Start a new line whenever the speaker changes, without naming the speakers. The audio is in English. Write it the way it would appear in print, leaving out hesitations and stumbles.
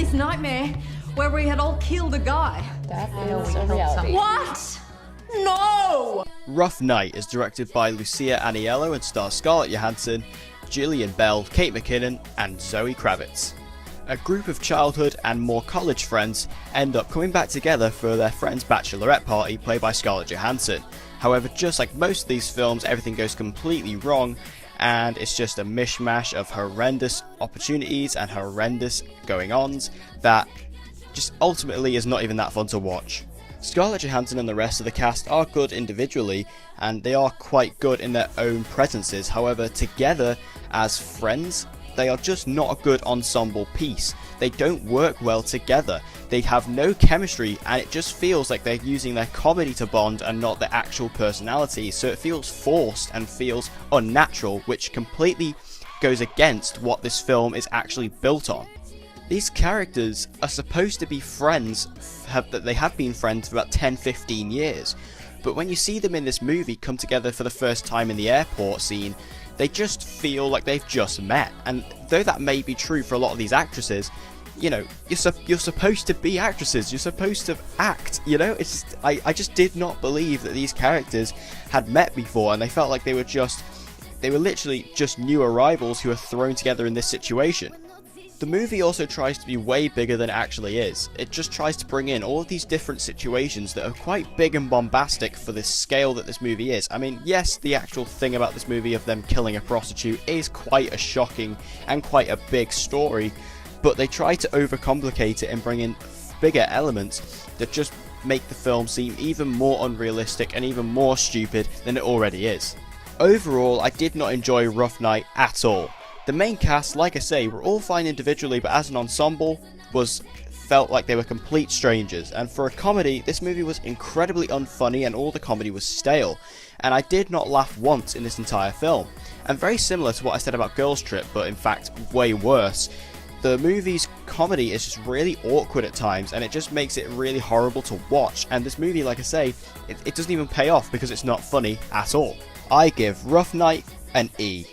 this nightmare where we had all killed a guy.
That is a reality.
What? No!
Rough Night is directed by Lucia Aniello and stars Scarlett Johansson, Gillian Bell, Kate McKinnon, and Zoe Kravitz. A group of childhood and more college friends end up coming back together for their friend's bachelorette party played by Scarlett Johansson. However, just like most of these films, everything goes completely wrong and it's just a mishmash of horrendous opportunities and horrendous going-ons that just ultimately is not even that fun to watch. Scarlett Johansson and the rest of the cast are good individually, and they are quite good in their own presences. However, together as friends, they are just not a good ensemble piece. They don't work well together. They have no chemistry, and it just feels like they're using their comedy to bond and not their actual personality. So it feels forced and feels unnatural, which completely goes against what this film is actually built on. These characters are supposed to be friends, that they have been friends for about 10-15 years, but when you see them in this movie come together for the first time in the airport scene, they just feel like they've just met. And though that may be true for a lot of these actresses, you know, you're supposed to be actresses, you're supposed to act, you know. It's just, I just did not believe that these characters had met before, and they felt like they were literally just new arrivals who were thrown together in this situation. The movie also tries to be way bigger than it actually is. It just tries to bring in all of these different situations that are quite big and bombastic for the scale that this movie is. I mean, yes, the actual thing about this movie of them killing a prostitute is quite a shocking and quite a big story, but they try to overcomplicate it and bring in bigger elements that just make the film seem even more unrealistic and even more stupid than it already is. Overall, I did not enjoy Rough Night at all. The main cast, like I say, were all fine individually, but as an ensemble, felt like they were complete strangers. And for a comedy, this movie was incredibly unfunny and all the comedy was stale. And I did not laugh once in this entire film. And very similar to what I said about Girls Trip, but in fact way worse. The movie's comedy is just really awkward at times, and it just makes it really horrible to watch. And this movie, like I say, it doesn't even pay off because it's not funny at all. I give Rough Night an E.